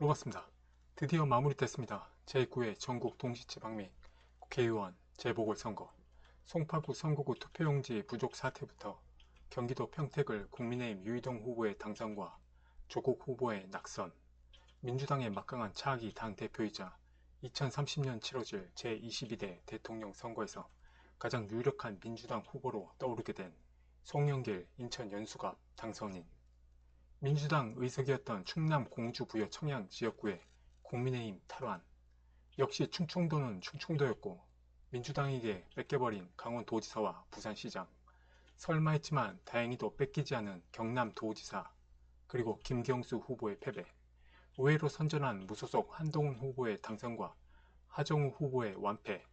로봤습니다. 드디어 마무리됐습니다. 제9회 전국 동시지방 및 국회의원 재보궐선거. 송파구 선거구 투표용지 부족 사태부터 경기도 평택을 국민의힘 유이동 후보의 당선과 조국 후보의 낙선, 민주당의 막강한 차악이 당대표이자 2030년 치러질 제22대 대통령 선거에서 가장 유력한 민주당 후보로 떠오르게 된 송영길 인천 연수갑 당선인, 민주당 의석이었던 충남 공주 부여 청양 지역구의 국민의힘 탈환, 역시 충청도는 충청도였고 민주당에게 뺏겨버린 강원도지사와 부산시장, 설마 했지만 다행히도 뺏기지 않은 경남도지사, 그리고 김경수 후보의 패배, 의회로 선전한 무소속 한동훈 후보의 당선과 하정우 후보의 완패,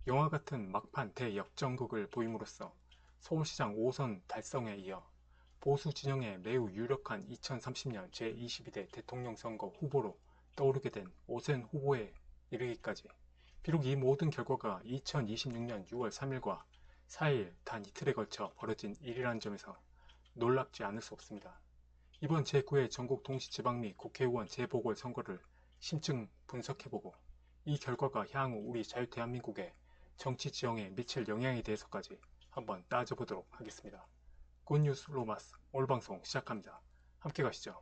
영화 같은 막판 대역전극을 보임으로써 서울시장 5선 달성에 이어 보수 진영에 매우 유력한 2030년 제22대 대통령 선거 후보로 떠오르게 된 오센 후보에 이르기까지, 비록 이 모든 결과가 2026년 6월 3일과 4일 단 이틀에 걸쳐 벌어진 일이라는 점에서 놀랍지 않을 수 없습니다. 이번 제9회 전국 동시지방 및 국회의원 재보궐선거를 심층 분석해보고 이 결과가 향후 우리 자유대한민국의 정치 지형에 미칠 영향에 대해서까지 한번 따져보도록 하겠습니다. 굿뉴스 로마스 오늘 방송 시작합니다. 함께 가시죠.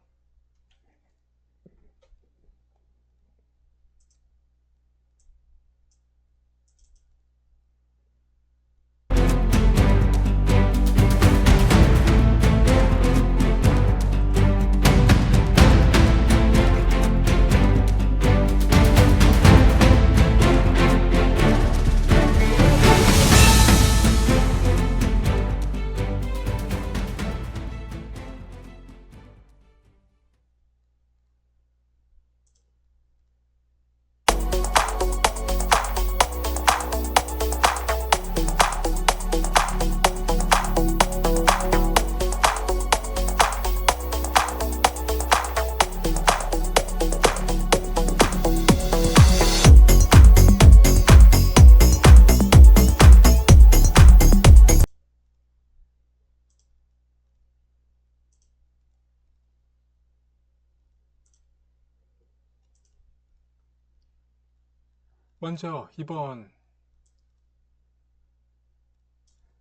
먼저 이번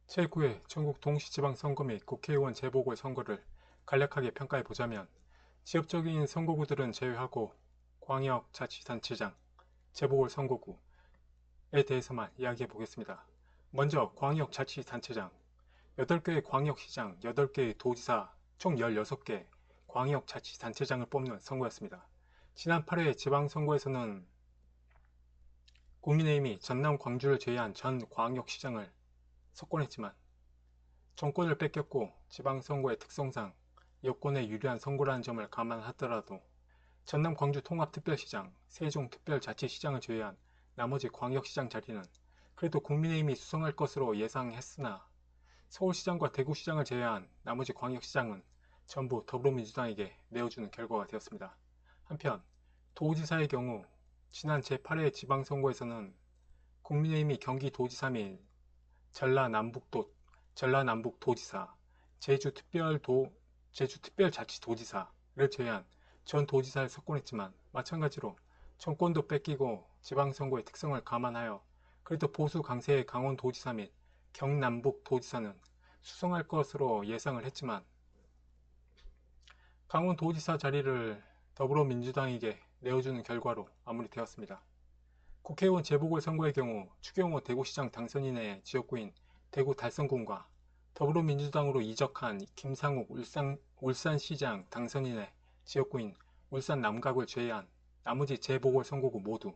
제9회 전국 동시지방선거 및 국회의원 재보궐선거를 간략하게 평가해보자면, 지역적인 선거구들은 제외하고 광역자치단체장, 재보궐선거구에 대해서만 이야기해보겠습니다. 먼저 광역자치단체장, 8개의 광역시장, 8개의 도지사, 총 16개 광역자치단체장을 뽑는 선거였습니다. 지난 8회 지방선거에서는 국민의힘이 전남 광주를 제외한 전 광역시장을 석권했지만 정권을 뺏겼고 지방선거의 특성상 여권에 유리한 선거라는 점을 감안하더라도 전남 광주 통합특별시장, 세종특별자치시장을 제외한 나머지 광역시장 자리는 그래도 국민의힘이 수성할 것으로 예상했으나 서울시장과 대구시장을 제외한 나머지 광역시장은 전부 더불어민주당에게 내어주는 결과가 되었습니다. 한편 도지사의 경우 지난 제8회 지방선거에서는 국민의힘이 경기도지사 및 전라남북도지사, 제주특별자치도지사를 제외한 전 도지사를 석권했지만 마찬가지로 정권도 뺏기고 지방선거의 특성을 감안하여 그래도 보수 강세의 강원도지사 및 경남북도지사는 수성할 것으로 예상을 했지만 강원도지사 자리를 더불어민주당에게 내어주는 결과로 마무리되었습니다. 국회의원 재보궐선거의 경우 추경호 대구시장 당선인의 지역구인 대구 달성군과 더불어민주당으로 이적한 김상욱 울산시장 당선인의 지역구인 울산 남각을 제외한 나머지 재보궐선거구 모두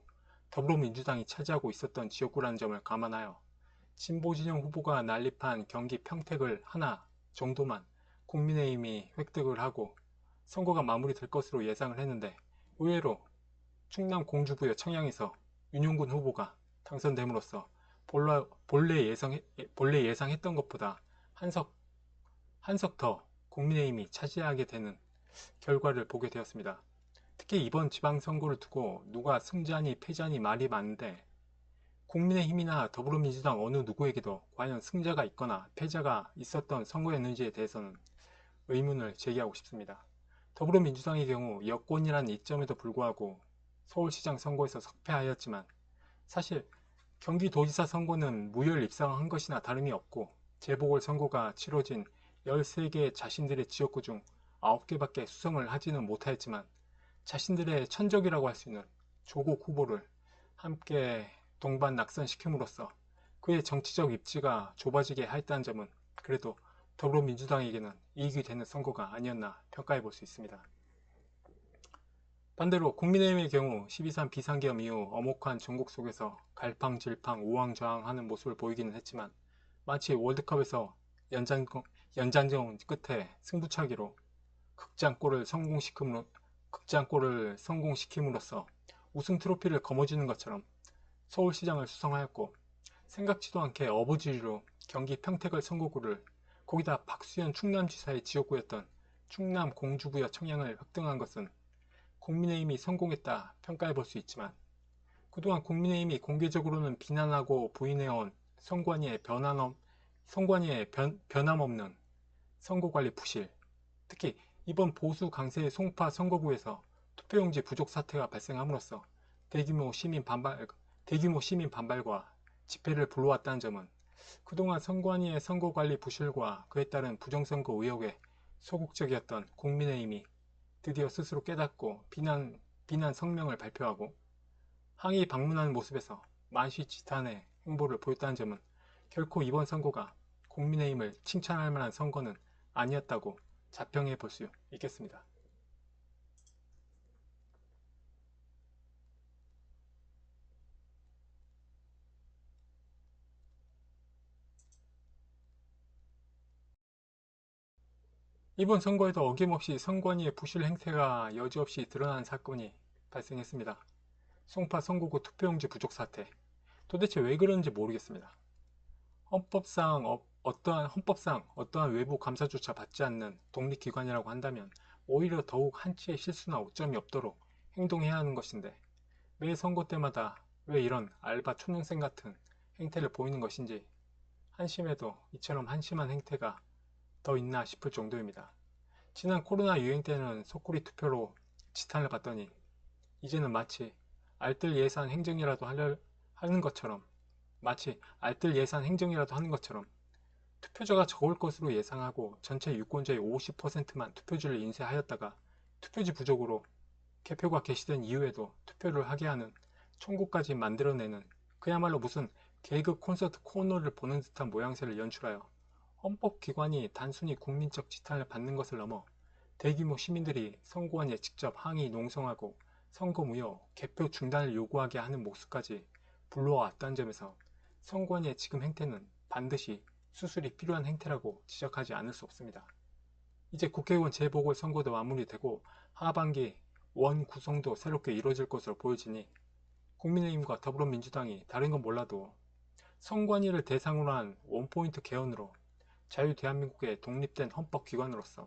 더불어민주당이 차지하고 있었던 지역구라는 점을 감안하여 진보진영 후보가 난립한 경기 평택을 하나 정도만 국민의힘이 획득을 하고 선거가 마무리될 것으로 예상을 했는데, 의외로 충남 공주부여 청양에서 윤용군 후보가 당선됨으로써 본래 예상했던 것보다 한 석 더 국민의힘이 차지하게 되는 결과를 보게 되었습니다. 특히 이번 지방선거를 두고 누가 승자니 패자니 말이 많은데 국민의힘이나 더불어민주당 어느 누구에게도 과연 승자가 있거나 패자가 있었던 선거였는지에 대해서는 의문을 제기하고 싶습니다. 더불어민주당의 경우 여권이라는 이점에도 불구하고 서울시장 선거에서 석패하였지만 사실 경기도지사 선거는 무혈 입상한 것이나 다름이 없고 재보궐선거가 치러진 13개 자신들의 지역구 중 9개밖에 수성을 하지는 못하였지만 자신들의 천적이라고 할 수 있는 조국 후보를 함께 동반 낙선시킴으로써 그의 정치적 입지가 좁아지게 하였다는 점은 그래도 더불어민주당에게는 이익이 되는 선거가 아니었나 평가해 볼 수 있습니다. 반대로 국민의힘의 경우 12.3 비상계엄 이후 엄혹한 전국 속에서 갈팡질팡 우왕좌왕하는 모습을 보이기는 했지만 마치 월드컵에서 연장전 끝에 승부차기로 극장골을 성공시킴으로써 우승 트로피를 거머쥐는 것처럼 서울시장을 수성하였고 생각지도 않게 어부지리로 경기 평택을 선거구를 거기다 박수현 충남지사의 지역구였던 충남 공주부여 청양을 획득한 것은 국민의힘이 성공했다 평가해 볼 수 있지만 그동안 국민의힘이 공개적으로는 비난하고 부인해온 선관위의 변함없는 선거관리 부실, 특히 이번 보수 강세의 송파 선거구에서 투표용지 부족 사태가 발생함으로써 대규모 시민 반발과 집회를 불러왔다는 점은 그동안 선관위의 선거관리 부실과 그에 따른 부정선거 의혹에 소극적이었던 국민의힘이 드디어 스스로 깨닫고 비난 성명을 발표하고 항의 방문하는 모습에서 만시지탄의 행보를 보였다는 점은 결코 이번 선거가 국민의힘을 칭찬할 만한 선거는 아니었다고 자평해 볼 수 있겠습니다. 이번 선거에도 어김없이 선관위의 부실 행태가 여지없이 드러난 사건이 발생했습니다. 송파 선거구 투표용지 부족 사태. 도대체 왜 그런지 모르겠습니다. 헌법상 어떠한 외부 감사조차 받지 않는 독립기관이라고 한다면 오히려 더욱 한치의 실수나 오점이 없도록 행동해야 하는 것인데 매 선거 때마다 왜 이런 알바 초년생 같은 행태를 보이는 것인지 한심해도 이처럼 한심한 행태가 더 있나 싶을 정도입니다. 지난 코로나 유행 때는 속구리 투표로 지탄을 받더니 이제는 마치 알뜰 예산 행정이라도 하는 것처럼 투표자가 적을 것으로 예상하고 전체 유권자의 50%만 투표지를 인쇄하였다가 투표지 부족으로 개표가 개시된 이후에도 투표를 하게 하는 총국까지 만들어내는 그야말로 무슨 개그 콘서트 코너를 보는 듯한 모양새를 연출하여 헌법기관이 단순히 국민적 지탄을 받는 것을 넘어 대규모 시민들이 선거관에 직접 항의 농성하고 선거 무효, 개표 중단을 요구하게 하는 모습까지 불러왔다는 점에서 선관위의 지금 행태는 반드시 수술이 필요한 행태라고 지적하지 않을 수 없습니다. 이제 국회의원 재보궐선거도 마무리되고 하반기 원 구성도 새롭게 이루어질 것으로 보여지니 국민의힘과 더불어민주당이 다른 건 몰라도 선관위를 대상으로 한 원포인트 개헌으로 자유대한민국의 독립된 헌법기관으로서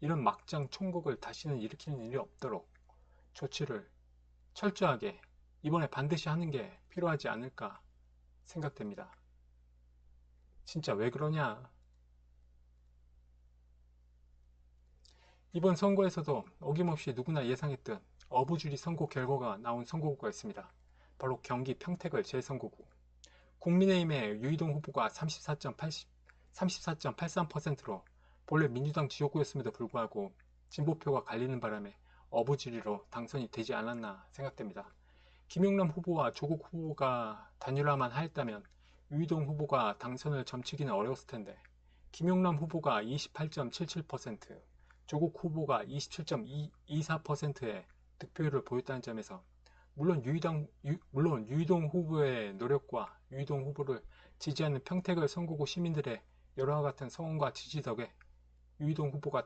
이런 막장 총국을 다시는 일으키는 일이 없도록 조치를 철저하게 이번에 반드시 하는 게 필요하지 않을까 생각됩니다. 진짜 왜 그러냐? 이번 선거에서도 어김없이 누구나 예상했던 어부지리 선거 결과가 나온 선거구가 있습니다. 바로 경기 평택을 재선거구. 국민의힘의 유이동 후보가 34.83%로 본래 민주당 지역구였음에도 불구하고 진보표가 갈리는 바람에 어부지리로 당선이 되지 않았나 생각됩니다. 김용남 후보와 조국 후보가 단일화만 하였다면 유이동 후보가 당선을 점치기는 어려웠을 텐데 김용남 후보가 28.77%, 조국 후보가 27.24%의 득표율을 보였다는 점에서 물론 유이동 후보의 노력과 유이동 후보를 지지하는 평택을 선거구 시민들의 여러와 같은 성원과 지지 덕에 유이동 후보가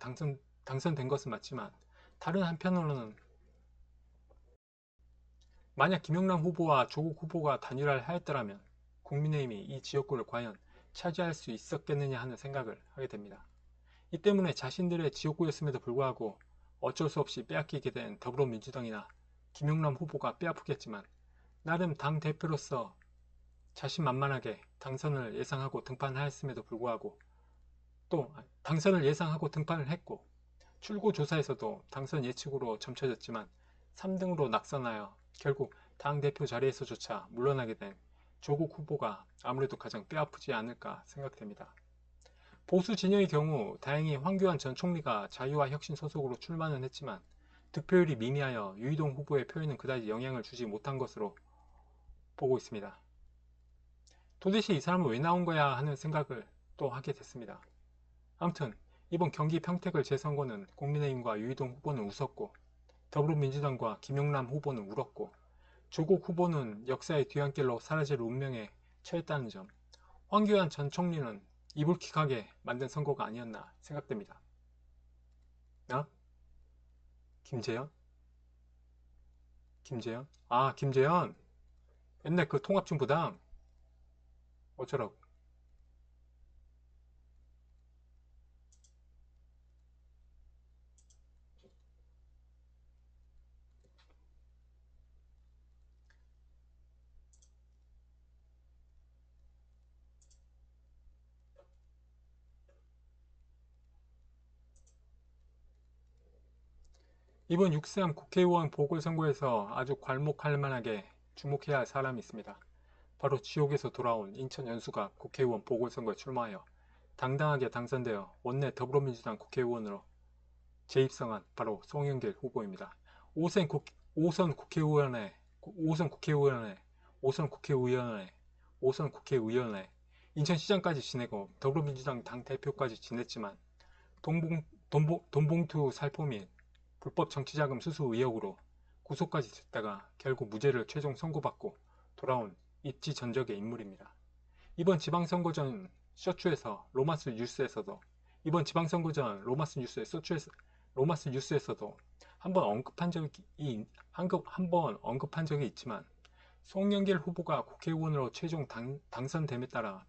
당선된 것은 맞지만 다른 한편으로는 만약 김영남 후보와 조국 후보가 단일화를 하였더라면 국민의힘이 이 지역구를 과연 차지할 수 있었겠느냐 하는 생각을 하게 됩니다. 이 때문에 자신들의 지역구였음에도 불구하고 어쩔 수 없이 빼앗기게 된 더불어민주당이나 김영남 후보가 뼈아프겠지만 나름 당 대표로서 자신만만하게 당선을 예상하고 등판하였음에도 불구하고 또 당선을 예상하고 등판을 했고 출구조사에서도 당선 예측으로 점쳐졌지만 3등으로 낙선하여 결국 당대표 자리에서조차 물러나게 된 조국 후보가 아무래도 가장 뼈아프지 않을까 생각됩니다. 보수 진영의 경우 다행히 황교안 전 총리가 자유와 혁신 소속으로 출마는 했지만 득표율이 미미하여 유이동 후보의 표에는 그다지 영향을 주지 못한 것으로 보고 있습니다. 도대체 이 사람은 왜 나온 거야 하는 생각을 또 하게 됐습니다. 아무튼 이번 경기 평택을 재선거는 국민의힘과 유이동 후보는 웃었고 더불어민주당과 김용남 후보는 울었고 조국 후보는 역사의 뒤안길로 사라질 운명에 처했다는 점, 황교안 전 총리는 이불킥하게 만든 선거가 아니었나 생각됩니다. 김재현? 김재현? 아, 김재현! 옛날 그 통합진보당? 어쩌라고? 이번 6.3 국회의원 보궐선거에서 아주 괄목할 만하게 주목해야 할 사람이 있습니다. 바로 지옥에서 돌아온 인천 연수가 국회의원 보궐선거에 출마하여 당당하게 당선되어 원내 더불어민주당 국회의원으로 재입성한 바로 송영길 후보입니다. 5선 국회의원회, 5선 국회의원회, 5선 국회의원회, 5선 국회의원회, 인천시장까지 지내고 더불어민주당 당대표까지 지냈지만 돈봉투 살포 및 불법 정치자금 수수 의혹으로 구속까지 됐다가 결국 무죄를 최종 선고받고 돌아온 입지전적의 인물입니다. 이번 지방선거 전 쇼츠에서 로마스 뉴스에서도 이번 지방선거 전 로마스 뉴스에서도 한번 언급한 적이 있지만 송영길 후보가 국회의원으로 당선됨에 따라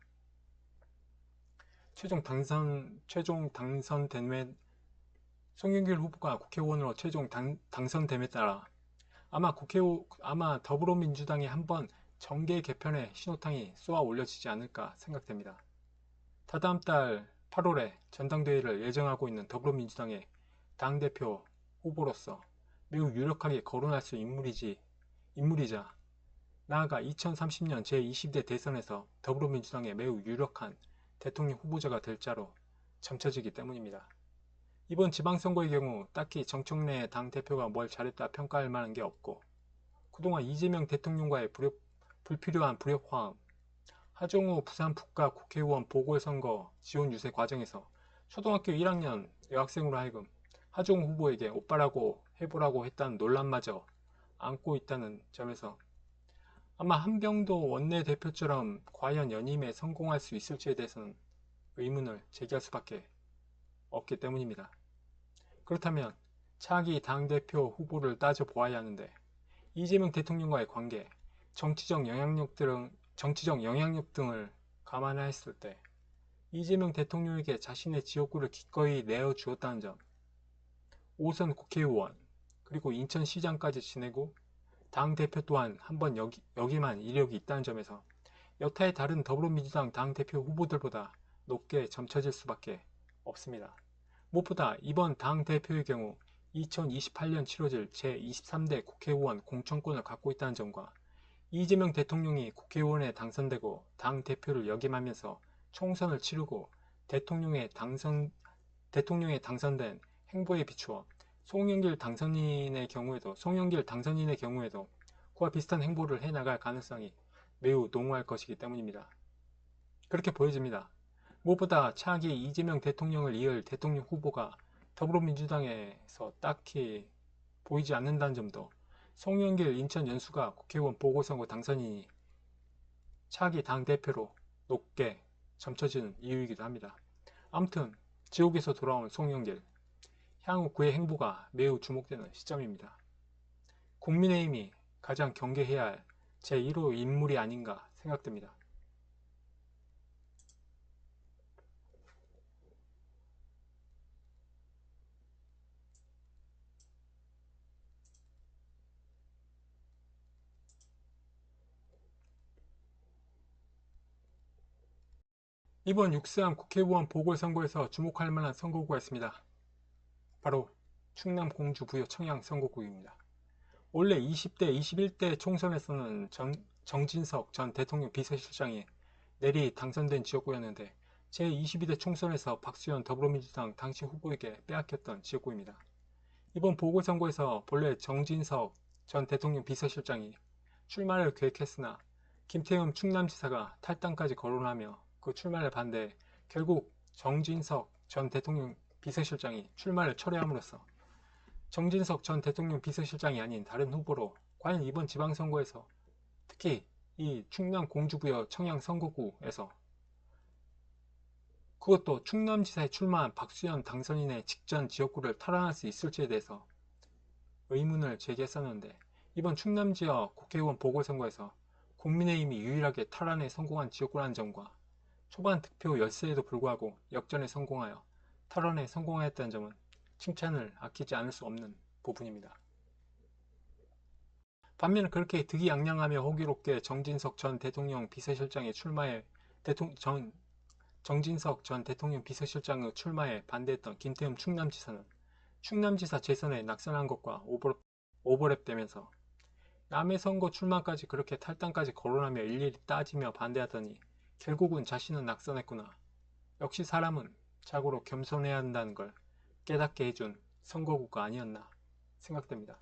송영길 후보가 국회의원으로 당선됨에 따라 아마 더불어민주당에 한번 정계 개편의 신호탄이 쏘아 올려지지 않을까 생각됩니다. 다다음 달 8월에 전당대회를 예정하고 있는 더불어민주당의 당대표 후보로서 매우 유력하게 거론할 수 인물이자 나아가 2030년 제20대 대선에서 더불어민주당의 매우 유력한 대통령 후보자가 될 자로 점쳐지기 때문입니다. 이번 지방선거의 경우 딱히 정청래 당대표가 뭘 잘했다 평가할 만한 게 없고 그동안 이재명 대통령과의 불필요한 불협화음, 하정우 부산 북가 국회의원 보궐선거 지원 유세 과정에서 초등학교 1학년 여학생으로 하여금 하정우 후보에게 오빠라고 해보라고 했다는 논란마저 안고 있다는 점에서 아마 한병도 원내대표처럼 과연 연임에 성공할 수 있을지에 대해서는 의문을 제기할 수밖에 없기 때문입니다. 그렇다면 차기 당대표 후보를 따져보아야 하는데 이재명 대통령과의 관계, 정치적 영향력 등을 감안했을 때 이재명 대통령에게 자신의 지역구를 기꺼이 내어주었다는 점, 5선 국회의원, 그리고 인천시장까지 지내고 당대표 또한 한번 여기만 이력이 있다는 점에서 여타의 다른 더불어민주당 당대표 후보들보다 높게 점쳐질 수밖에 없습니다. 무엇보다 이번 당대표의 경우 2028년 치러질 제23대 국회의원 공천권을 갖고 있다는 점과 이재명 대통령이 국회의원에 당선되고 당대표를 역임하면서 총선을 치르고 대통령에 당선된 행보에 비추어 송영길 당선인의 경우에도 그와 비슷한 행보를 해나갈 가능성이 매우 농후할 것이기 때문입니다. 그렇게 보여집니다. 무엇보다 차기 이재명 대통령을 이을 대통령 후보가 더불어민주당에서 딱히 보이지 않는다는 점도 송영길 인천 연수가 국회의원 보궐선거 당선인이 차기 당대표로 높게 점쳐지는 이유이기도 합니다. 아무튼 지옥에서 돌아온 송영길, 향후 그의 행보가 매우 주목되는 시점입니다. 국민의힘이 가장 경계해야 할 제1호 인물이 아닌가 생각됩니다. 이번 6.3 국회의원 보궐선거에서 주목할 만한 선거구가 있습니다. 바로 충남 공주 부여 청양 선거구입니다. 원래 20대, 21대 총선에서는 정진석 전 대통령 비서실장이 내리 당선된 지역구였는데 제22대 총선에서 박수현 더불어민주당 당시 후보에게 빼앗겼던 지역구입니다. 이번 보궐선거에서 본래 정진석 전 대통령 비서실장이 출마를 계획했으나 김태흠 충남지사가 탈당까지 거론하며 그 출마를 반대해 결국 정진석 전 대통령 비서실장이 출마를 철회함으로써 정진석 전 대통령 비서실장이 아닌 다른 후보로 과연 이번 지방선거에서 특히 이 충남 공주부여 청양 선거구에서 그것도 충남지사에 출마한 박수현 당선인의 직전 지역구를 탈환할 수 있을지에 대해서 의문을 제기했었는데 이번 충남지역 국회의원 보궐선거에서 국민의힘이 유일하게 탈환에 성공한 지역구라는 점과 초반 득표 열세에도 불구하고 역전에 성공하여 탈환에 성공하였다는 점은 칭찬을 아끼지 않을 수 없는 부분입니다. 반면 그렇게 득이양양하며 호기롭게 정진석 전 대통령 비서실장의 출마에 정진석 전 대통령 비서실장의 출마에 반대했던 김태흠 충남지사는 충남지사 재선에 낙선한 것과 오버랩되면서 남의 선거 출마까지 그렇게 탈당까지 거론하며 일일이 따지며 반대하더니 결국은 자신은 낙선했구나. 역시 사람은 자고로 겸손해야 한다는 걸 깨닫게 해준 선거구가 아니었나 생각됩니다.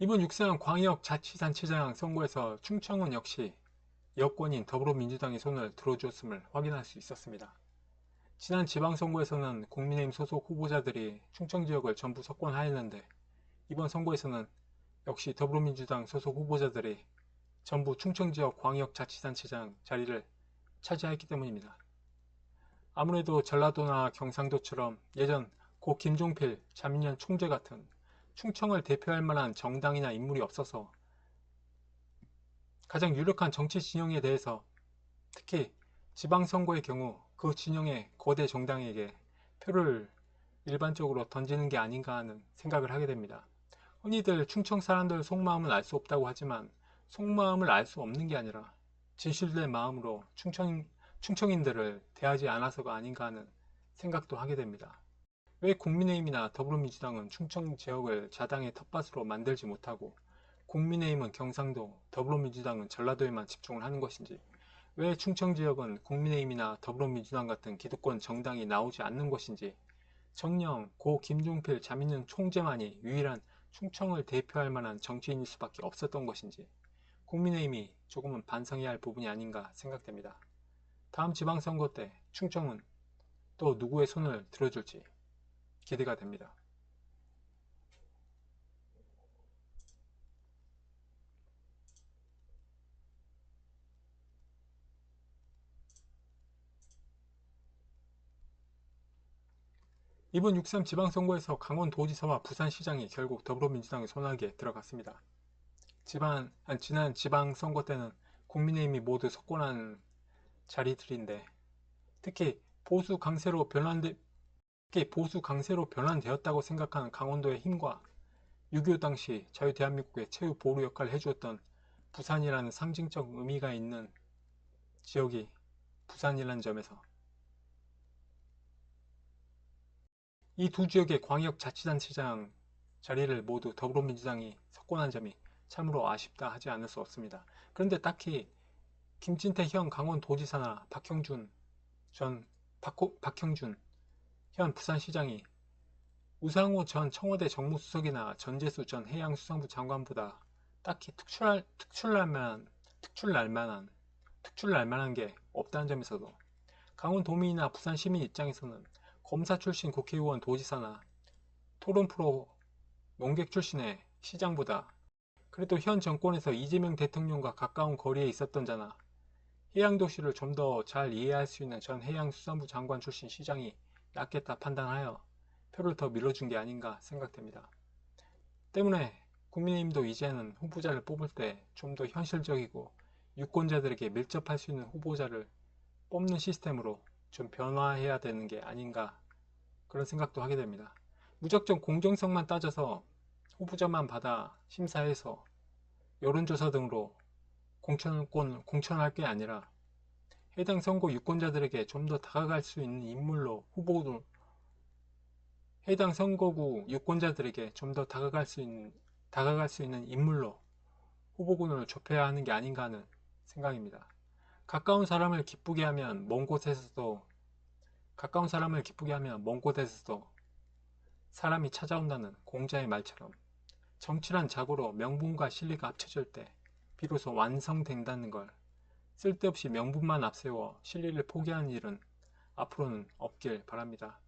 이번 6상 광역자치단체장 선거에서 충청은 역시 여권인 더불어민주당의 손을 들어주었음을 확인할 수 있었습니다. 지난 지방선거에서는 국민의힘 소속 후보자들이 충청지역을 전부 석권하였는데 이번 선거에서는 역시 더불어민주당 소속 후보자들이 전부 충청지역 광역자치단체장 자리를 차지하였기 때문입니다. 아무래도 전라도나 경상도처럼 예전 고 김종필, 자민련 총재 같은 충청을 대표할 만한 정당이나 인물이 없어서 가장 유력한 정치 진영에 대해서 특히 지방선거의 경우 그 진영의 거대 정당에게 표를 일반적으로 던지는 게 아닌가 하는 생각을 하게 됩니다. 흔히들 충청 사람들 속마음은 알 수 없다고 하지만 속마음을 알 수 없는 게 아니라 진실된 마음으로 충청인들을 대하지 않아서가 아닌가 하는 생각도 하게 됩니다. 왜 국민의힘이나 더불어민주당은 충청 지역을 자당의 텃밭으로 만들지 못하고 국민의힘은 경상도, 더불어민주당은 전라도에만 집중을 하는 것인지, 왜 충청 지역은 국민의힘이나 더불어민주당 같은 기득권 정당이 나오지 않는 것인지, 정녕 고 김종필, 자민련 총재만이 유일한 충청을 대표할 만한 정치인일 수밖에 없었던 것인지 국민의힘이 조금은 반성해야 할 부분이 아닌가 생각됩니다. 다음 지방선거 때 충청은 또 누구의 손을 들어줄지 기대가 됩니다. 이번 6.3 지방선거에서 강원도지사와 부산시장이 결국 더불어민주당의 손아귀에 들어갔습니다. 지난 지방선거 때는 국민의힘이 모두 석권한 자리들인데 특히 보수 강세로 변환되었다고 생각하는 강원도의 힘과 6.25 당시 자유대한민국의 최후 보루 역할을 해주었던 부산이라는 상징적 의미가 있는 지역이 부산이라는 점에서 이 두 지역의 광역자치단체장 자리를 모두 더불어민주당이 석권한 점이 참으로 아쉽다 하지 않을 수 없습니다. 그런데 딱히 김진태 현 강원도지사나 박형준 현 부산시장이 우상호 전 청와대 정무수석이나 전재수 전 해양수산부 장관보다 딱히 특출날 만한 게 없다는 점에서도 강원도민이나 부산시민 입장에서는 검사 출신 국회의원 도지사나 토론 프로 농객 출신의 시장보다 그래도 현 정권에서 이재명 대통령과 가까운 거리에 있었던 자나 해양도시를 좀 더 잘 이해할 수 있는 전 해양수산부 장관 출신 시장이 낫겠다 판단하여 표를 더 밀어준 게 아닌가 생각됩니다. 때문에 국민의힘도 이제는 후보자를 뽑을 때 좀 더 현실적이고 유권자들에게 밀접할 수 있는 후보자를 뽑는 시스템으로 좀 변화해야 되는 게 아닌가 그런 생각도 하게 됩니다. 무작정 공정성만 따져서 후보자만 받아 심사해서 여론조사 등으로 공천할 게 아니라 해당 선거 유권자들에게 좀 더 다가갈 수 있는 인물로 해당 선거구 유권자들에게 좀 더 다가갈 수 있는 인물로 후보군을 좁혀야 하는 게 아닌가 하는 생각입니다. 가까운 사람을 기쁘게 하면 먼 곳에서도 사람이 찾아온다는 공자의 말처럼 정치란 자고로 명분과 실리가 합쳐질 때 비로소 완성된다는 걸 쓸데없이 명분만 앞세워 실리를 포기하는 일은 앞으로는 없길 바랍니다.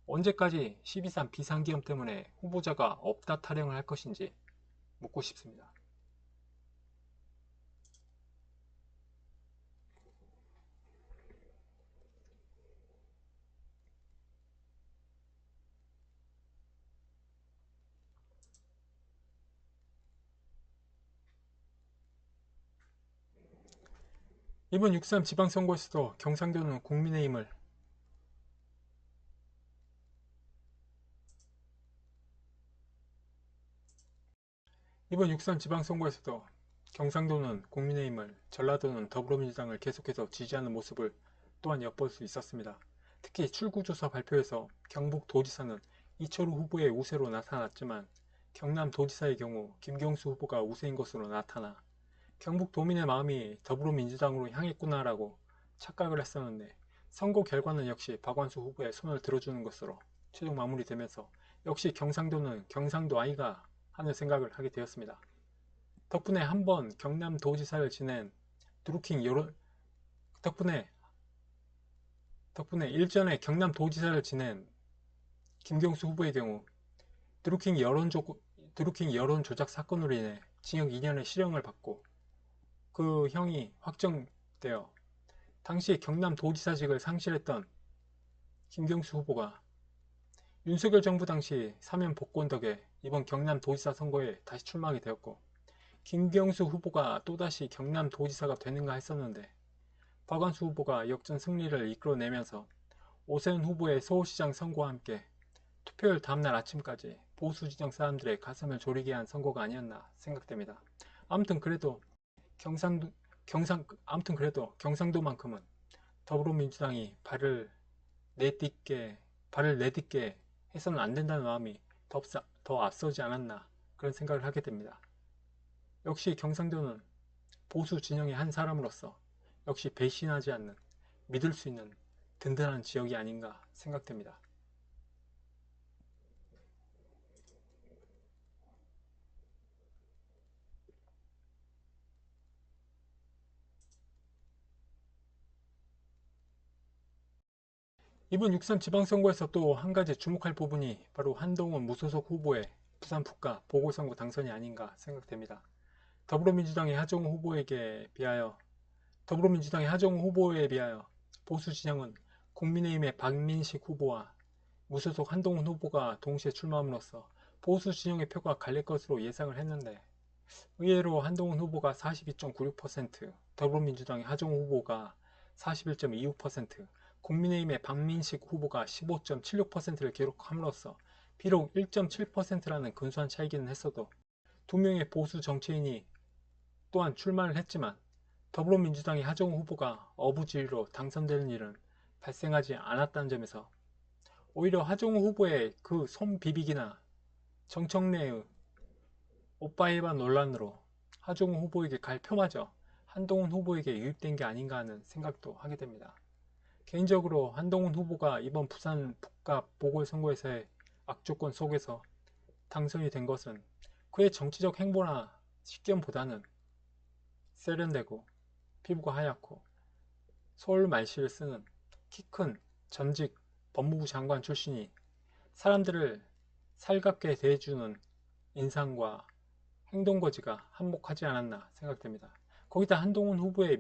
언제까지 12.3 비상계엄 때문에 후보자가 없다 타령을 할 것인지 묻고 싶습니다. 이번 6.3 지방선거에서도 경상도는 국민의힘을 전라도는 더불어민주당을 계속해서 지지하는 모습을 또한 엿볼 수 있었습니다. 특히 출구조사 발표에서 경북도지사는 이철우 후보의 우세로 나타났지만 경남도지사의 경우 김경수 후보가 우세인 것으로 나타나 경북도민의 마음이 더불어민주당으로 향했구나라고 착각을 했었는데 선거 결과는 역시 박완수 후보의 손을 들어주는 것으로 최종 마무리되면서 역시 경상도는 경상도 아이가 하는 생각을 하게 되었습니다. 덕분에 한번 경남도지사를 지낸 덕분에 일전에 경남도지사를 지낸 김경수 후보의 경우 드루킹 여론 조작 사건으로 인해 징역 2년의 실형을 받고 그 형이 확정되어 당시 경남도지사직을 상실했던 김경수 후보가 윤석열 정부 당시 사면 복권 덕에 이번 경남도지사 선거에 다시 출마하게 되었고 김경수 후보가 또다시 경남도지사가 되는가 했었는데 박완수 후보가 역전 승리를 이끌어내면서 오세훈 후보의 서울시장 선거와 함께 투표율 다음날 아침까지 보수 진영 사람들의 가슴을 졸이게 한 선거가 아니었나 생각됩니다. 아무튼 그래도 경상도만큼은 더불어민주당이 발을 내딛게 해서는 안 된다는 마음이 더 앞서지 않았나 그런 생각을 하게 됩니다. 역시 경상도는 보수 진영의 한 사람으로서 역시 배신하지 않는 믿을 수 있는 든든한 지역이 아닌가 생각됩니다. 이번 6.3 지방선거에서 또 한 가지 주목할 부분이 바로 한동훈 무소속 후보의 부산 북가 보궐선거 당선이 아닌가 생각됩니다. 더불어민주당의 하정우 후보에 비하여 보수 진영은 국민의힘의 박민식 후보와 무소속 한동훈 후보가 동시에 출마함으로써 보수 진영의 표가 갈릴 것으로 예상을 했는데 의외로 한동훈 후보가 42.96%, 더불어민주당의 하정우 후보가 41.26%, 국민의힘의 박민식 후보가 15.76%를 기록함으로써 비록 1.7%라는 근소한 차이기는 했어도 두 명의 보수 정치인이 또한 출마를 했지만 더불어민주당의 하정우 후보가 어부지리로 당선되는 일은 발생하지 않았다는 점에서 오히려 하정우 후보의 그 손 비비기나 정청래의 오빠 일바 논란으로 하정우 후보에게 갈 표마저 한동훈 후보에게 유입된 게 아닌가 하는 생각도 하게 됩니다. 개인적으로 한동훈 후보가 이번 부산 북갑 보궐선거에서의 악조건 속에서 당선이 된 것은 그의 정치적 행보나 식견보다는 세련되고 피부가 하얗고 서울 말씨를 쓰는 키 큰 전직 법무부 장관 출신이 사람들을 살갑게 대해주는 인상과 행동거지가 한몫하지 않았나 생각됩니다. 거기다 한동훈 후보의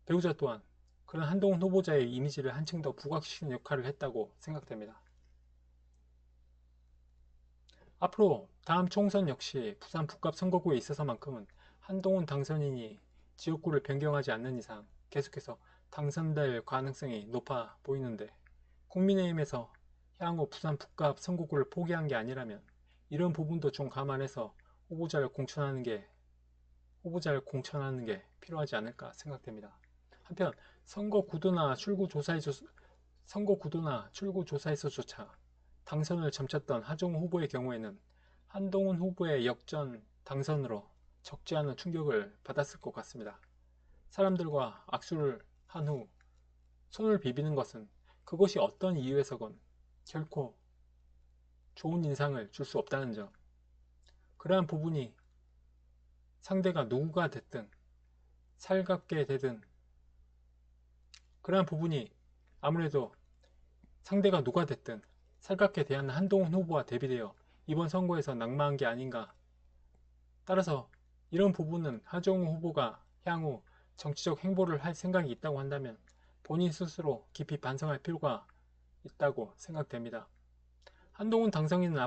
배우자 또한 그런 한동훈 후보자의 이미지를 한층 더 부각시키는 역할을 했다고 생각됩니다. 앞으로 다음 총선 역시 부산 북갑 선거구에 있어서만큼은 한동훈 당선인이 지역구를 변경하지 않는 이상 계속해서 당선될 가능성이 높아 보이는데 국민의힘에서 향후 부산 북갑 선거구를 포기한 게 아니라면 이런 부분도 좀 감안해서 후보자를 공천하는 게 필요하지 않을까 생각됩니다. 한편 선거 구도나 출구 조사에서조차 당선을 점쳤던 하정우 후보의 경우에는 한동훈 후보의 역전 당선으로 적지 않은 충격을 받았을 것 같습니다. 사람들과 악수를 한 후 손을 비비는 것은 그것이 어떤 이유에서건 결코 좋은 인상을 줄 수 없다는 점. 그러한 부분이 상대가 누구가 됐든 살갑게 되든 그러한 부분이 아무래도 상대가 누가 됐든 살갑게 대한 한동훈 후보와 대비되어 이번 선거에서 낙마한 게 아닌가. 따라서 이런 부분은 하정우 후보가 향후 정치적 행보를 할 생각이 있다고 한다면 본인 스스로 깊이 반성할 필요가 있다고 생각됩니다. 한동훈 당선인은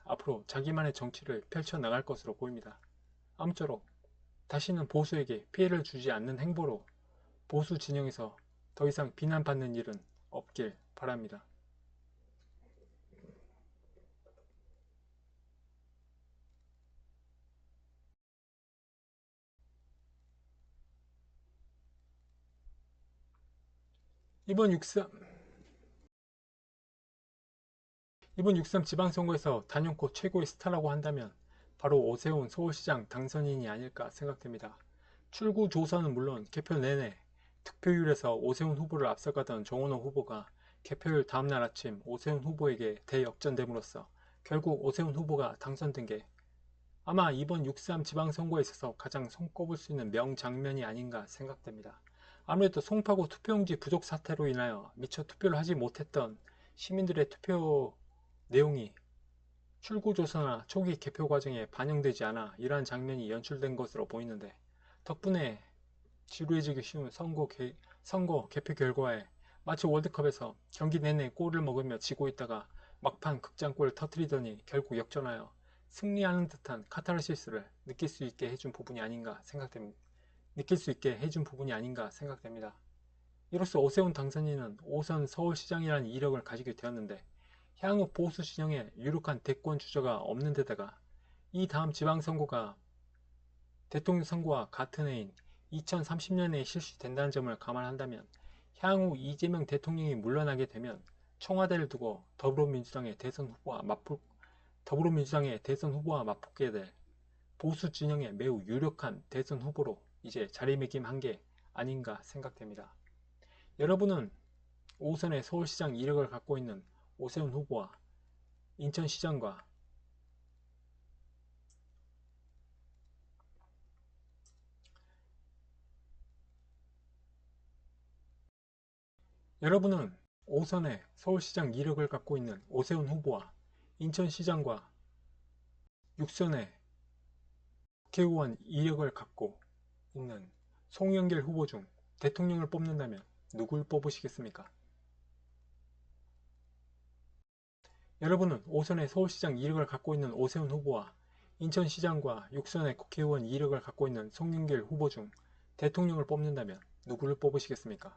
앞으로 자기만의 정치를 펼쳐나갈 것으로 보입니다. 아무쪼록 다시는 보수에게 피해를 주지 않는 행보로 보수 진영에서 더 이상 비난받는 일은 없길 바랍니다. 이번 6.3 지방선거에서 단연코 최고의 스타라고 한다면 바로 오세훈 서울시장 당선인이 아닐까 생각됩니다. 출구 조사는 물론 개표 내내 득표율에서 오세훈 후보를 앞서가던 정원호 후보가 개표율 다음날 아침 오세훈 후보에게 대역전됨으로써 결국 오세훈 후보가 당선된 게 아마 이번 6.3 지방선거에 있어서 가장 손꼽을 수 있는 명장면이 아닌가 생각됩니다. 아무래도 송파구 투표용지 부족 사태로 인하여 미처 투표를 하지 못했던 시민들의 투표 내용이 출구조사나 초기 개표 과정에 반영되지 않아 이러한 장면이 연출된 것으로 보이는데 덕분에 지루해지기 쉬운 선거 개표 결과에 마치 월드컵에서 경기 내내 골을 먹으며 지고 있다가 막판 극장골을 터뜨리더니 결국 역전하여 승리하는 듯한 카타르시스를 느낄 수 있게 해준 부분이 아닌가 생각됩니다. 이로써 오세훈 당선인은 5선 서울시장이라는 이력을 가지게 되었는데 향후 보수 진영에 유력한 대권 주자가 없는 데다가 이 다음 지방선거가 대통령 선거와 같은 해인 2030년에 실시된다는 점을 감안한다면 향후 이재명 대통령이 물러나게 되면 청와대를 두고 더불어민주당의 대선 후보와 맞붙게 될 보수 진영의 매우 유력한 대선 후보로 이제 자리매김한 게 아닌가 생각됩니다. 여러분은 5선의 서울시장 이력을 갖고 있는 오세훈 후보와 인천시장과 여러분은 5선의 서울시장 이력을 갖고 있는 오세훈 후보와 인천시장과 6선의 국회의원 이력을 갖고 있는 송영길 후보 중 대통령을 뽑는다면 누굴 뽑으시겠습니까? 여러분은 5선의 서울시장 이력을 갖고 있는 오세훈 후보와 인천시장과 6선의 국회의원 이력을 갖고 있는 송영길 후보 중 대통령을 뽑는다면 누구를 뽑으시겠습니까?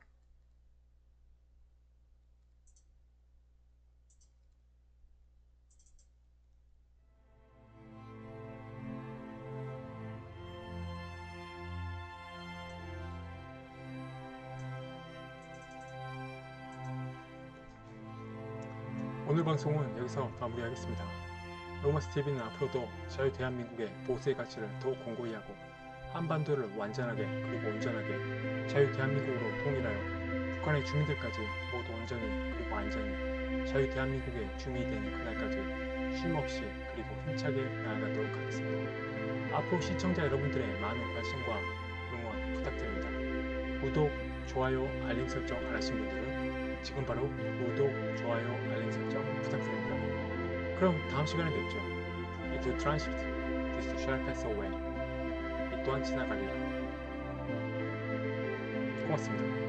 오늘 방송은 여기서 마무리하겠습니다. 로마스TV는 앞으로도 자유 대한민국의 보수의 가치를 더욱 공고히 하고 한반도를 완전하게 그리고 온전하게 자유 대한민국으로 통일하여 북한의 주민들까지 모두 온전히 그리고 안전히 자유 대한민국의 주민이 되는 그날까지 쉼없이 그리고 힘차게 나아가도록 하겠습니다. 앞으로 시청자 여러분들의 많은 관심과 응원 부탁드립니다. 구독, 좋아요, 알림 설정 안 하신 분들은 지금 바로 구독, 좋아요, 알림 설정 부탁드립니다. 그럼 다음 시간에 뵙죠. It will transit, this shall pass away. 이 또한 지나가리라. 고맙습니다.